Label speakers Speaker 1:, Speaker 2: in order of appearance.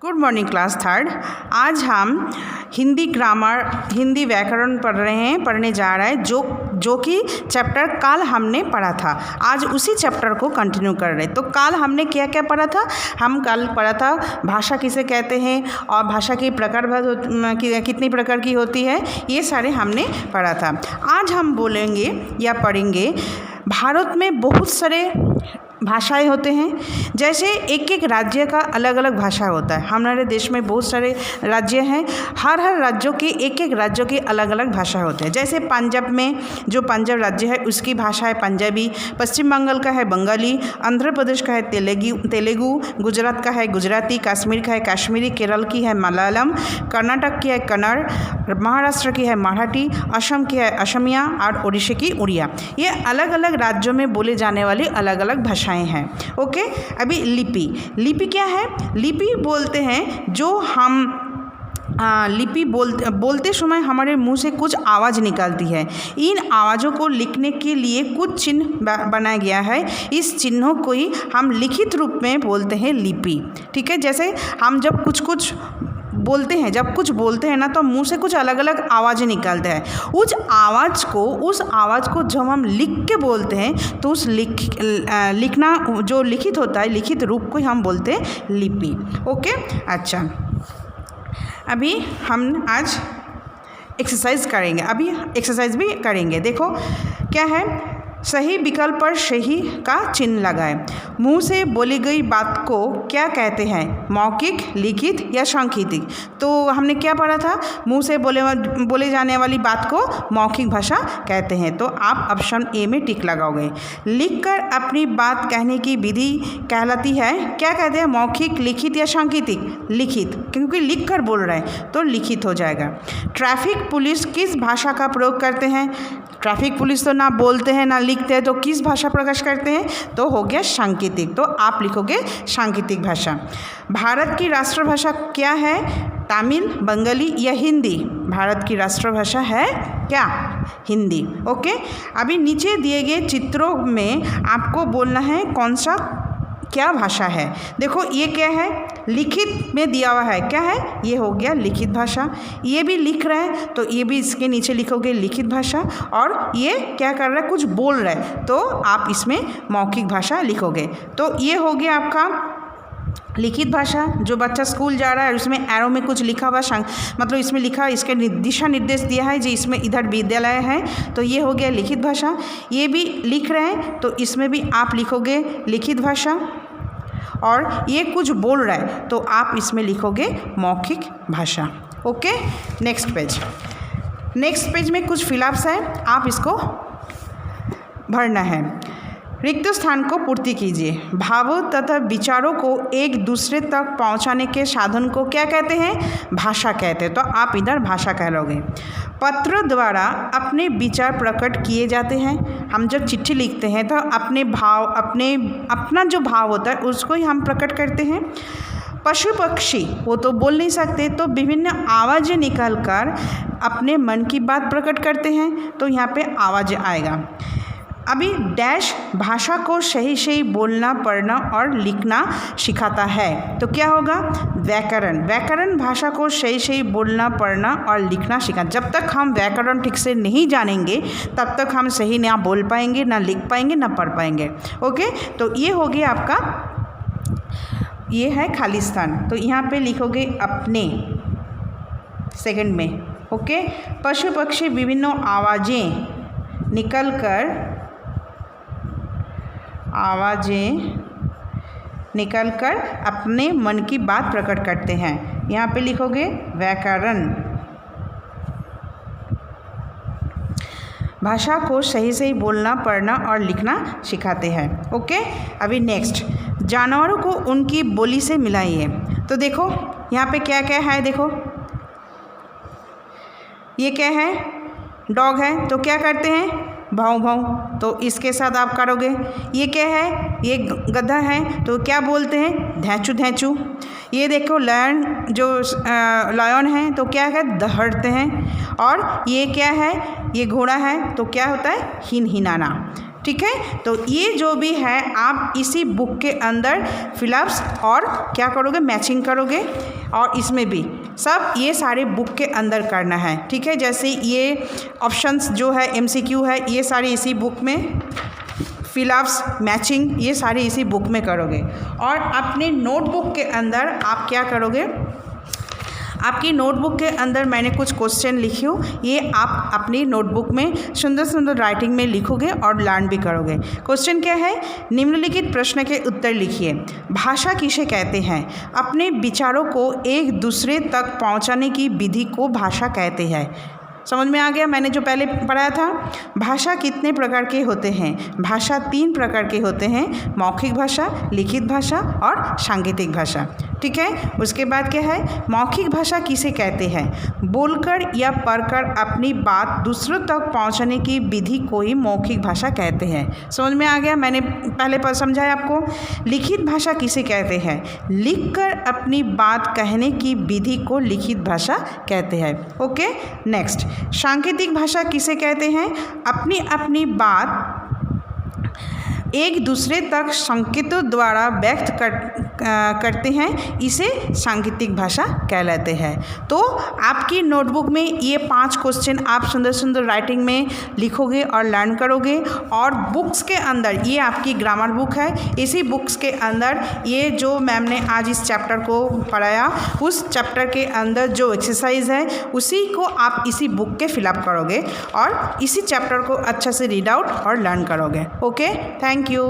Speaker 1: Good morning class third. आज हम Hindi grammar Hindi व्याकरण पढ़ने जा रहे हैं जो कि चैप्टर कल हमने पढ़ा था। आज उसी चैप्टर को कंटिन्यू कर रहे हैं। तो कल हमने क्या क्या पढ़ा था? हम कल पढ़ा था भाषा किसे कहते हैं और भाषा की प्रकार कितनी प्रकार की होती है, ये सारे हमने पढ़ा था। आज हम बोलेंगे या पढ़ेंगे भारत में बहुत सारे भाषाएं होते हैं। जैसे एक एक राज्य का अलग अलग भाषा होता है। हमारे देश में बहुत सारे राज्य हैं, हर राज्यों के एक एक राज्यों की अलग अलग भाषा होते हैं। जैसे पंजाब में जो पंजाब राज्य है उसकी भाषा है पंजाबी, पश्चिम बंगाल का है बंगाली, आंध्र प्रदेश का है तेलुगु, गुजरात का है गुजराती, कश्मीर का है कश्मीरी, केरल की है मलयालम, कर्नाटक की है कन्नड़, महाराष्ट्र की है मराठी, असम की है असमिया और उड़ीसा की उड़िया। ये अलग अलग राज्यों में बोले जाने वाली अलग अलग भाषाएं हैं। ओके, अभी लिपि क्या है? लिपि बोलते हैं जो हम लिपि बोलते समय हमारे मुंह से कुछ आवाज़ निकलती है। इन आवाज़ों को लिखने के लिए कुछ चिन्ह बनाया गया है। इस चिन्हों को ही हम लिखित रूप में बोलते हैं लिपि। ठीक है, जैसे हम जब कुछ बोलते हैं ना, तो मुंह से कुछ अलग अलग आवाज़ें निकलते हैं। उस आवाज़ को जब हम लिख के बोलते हैं तो उस लिखना जो लिखित होता है, लिखित रूप को हम बोलते हैं लिपि। ओके, अच्छा, अभी हम आज एक्सरसाइज करेंगे। अभी एक्सरसाइज भी करेंगे। देखो क्या है, सही विकल्प पर सही का चिन्ह लगाएं। मुंह से बोली गई बात को क्या कहते हैं? मौखिक, लिखित या सांकेतिक? तो हमने क्या पढ़ा था? मुंह से बोले जाने वाली बात को मौखिक भाषा कहते हैं। तो आप ऑप्शन ए में टिक लगाओगे। लिखकर अपनी बात कहने की विधि कहलाती है, क्या कहते हैं? मौखिक, लिखित या सांकेतिक? लिखित, क्योंकि लिख कर बोल रहे हैं तो लिखित हो जाएगा। ट्रैफिक पुलिस किस भाषा का प्रयोग करते हैं? ट्रैफिक पुलिस तो ना बोलते हैं ना लिखते हैं, तो किस भाषा प्रकाश करते हैं? तो हो गया सांकेतिक। तो आप लिखोगे सांकेतिक भाषा। भारत की राष्ट्रभाषा क्या है? तमिल, बंगाली या हिंदी? भारत की राष्ट्रभाषा है क्या? हिंदी। ओके, अभी नीचे दिए गए चित्रों में आपको बोलना है कौन सा क्या भाषा है। देखो ये क्या है? लिखित में दिया हुआ है। क्या है? ये हो गया लिखित भाषा। ये भी लिख रहा है तो ये भी इसके नीचे लिखोगे लिखित भाषा। और ये क्या कर रहा है? कुछ बोल रहा है तो आप इसमें मौखिक भाषा लिखोगे। तो ये हो गया आपका लिखित भाषा। जो बच्चा स्कूल जा रहा है उसमें एरो में कुछ लिखा हुआ, मतलब इसमें लिखा, इसके दिशा निर्देश दिया है जी, इसमें इधर विद्यालय है, तो ये हो गया लिखित भाषा। ये भी लिख रहे हैं तो इसमें भी आप लिखोगे लिखित भाषा। और ये कुछ बोल रहा है तो आप इसमें लिखोगे मौखिक भाषा। ओके, नेक्स्ट पेज में कुछ फिलअप्स है, आप इसको भरना है। रिक्त स्थान को पूर्ति कीजिए। भावों तथा विचारों को एक दूसरे तक पहुंचाने के साधन को क्या कहते हैं? भाषा कहते हैं। तो आप इधर भाषा कह लोगे। पत्र द्वारा अपने विचार प्रकट किए जाते हैं। हम जब चिट्ठी लिखते हैं तो अपना जो भाव होता है उसको ही हम प्रकट करते हैं। पशु पक्षी वो तो बोल नहीं सकते, तो विभिन्न आवाज़ें निकालकर अपने मन की बात प्रकट करते हैं। तो यहाँ पे आवाज़ आएगा। अभी डैश भाषा को सही बोलना, पढ़ना और लिखना सिखाता है। तो क्या होगा? व्याकरण भाषा को सही बोलना, पढ़ना और लिखना सिखाता। जब तक हम व्याकरण ठीक से नहीं जानेंगे तब तक हम सही ना बोल पाएंगे, ना लिख पाएंगे, ना पढ़ पाएंगे। ओके, तो ये हो गया आपका, ये है खाली स्थान। तो यहाँ पे लिखोगे अपने सेकंड में। ओके, पशु पक्षी विभिन्न आवाज़ें निकलकर अपने मन की बात प्रकट करते हैं। यहाँ पे लिखोगे व्याकरण भाषा को सही बोलना, पढ़ना और लिखना सिखाते हैं। ओके, अभी नेक्स्ट, जानवरों को उनकी बोली से मिलाइए। तो देखो यहाँ पे क्या क्या है, देखो ये क्या है? डॉग है तो क्या करते हैं? भाव भाव, तो इसके साथ आप करोगे। ये क्या है? ये गधा है तो क्या बोलते हैं? धैंचू धैंचू। ये देखो लायन है तो क्या है? दहड़ते हैं। और ये क्या है? ये घोड़ा है तो क्या होता है? हिन हिनाना। ठीक है। तो ये जो भी है आप इसी बुक के अंदर फिलअप्स और क्या करोगे, मैचिंग करोगे, और इसमें भी सब ये सारे बुक के अंदर करना है, ठीक है। जैसे ये ऑप्शंस जो है MCQ है, ये सारे इसी बुक में, फिलअप्स मैचिंग ये सारे इसी बुक में करोगे। और अपने नोटबुक के अंदर आप क्या करोगे, आपकी नोटबुक के अंदर मैंने कुछ क्वेश्चन लिखे हो, ये आप अपनी नोटबुक में सुंदर सुंदर राइटिंग में लिखोगे और लर्न भी करोगे। क्वेश्चन क्या है, निम्नलिखित प्रश्न के उत्तर लिखिए। भाषा किसे कहते हैं? अपने विचारों को एक दूसरे तक पहुंचाने की विधि को भाषा कहते हैं। समझ में आ गया मैंने जो पहले पढ़ाया था। भाषा कितने प्रकार के होते हैं? भाषा 3 प्रकार के होते हैं, मौखिक भाषा, लिखित भाषा और सांकेतिक भाषा, ठीक है। उसके बाद क्या है, मौखिक भाषा किसे कहते हैं? बोलकर या पढ़कर अपनी बात दूसरों तक पहुंचाने की विधि को ही मौखिक भाषा कहते हैं। समझ में आ गया मैंने पहले पर समझाया आपको। लिखित भाषा किसे कहते हैं? लिखकर अपनी बात कहने की विधि को लिखित भाषा कहते हैं। ओके, नेक्स्ट, सांकेतिक भाषा किसे कहते हैं? अपनी अपनी बात एक दूसरे तक संकेतों द्वारा व्यक्त करते हैं, इसे सांकेतिक भाषा कहलाते हैं। तो आपकी नोटबुक में ये 5 क्वेश्चन आप सुंदर सुंदर राइटिंग में लिखोगे और लर्न करोगे। और बुक्स के अंदर, ये आपकी ग्रामर बुक है, इसी बुक्स के अंदर ये जो मैम ने आज इस चैप्टर को पढ़ाया, उस चैप्टर के अंदर जो एक्सरसाइज है उसी को आप इसी बुक के फिलअप करोगे और इसी चैप्टर को अच्छे से रीड आउट और लर्न करोगे। Okay, thank you.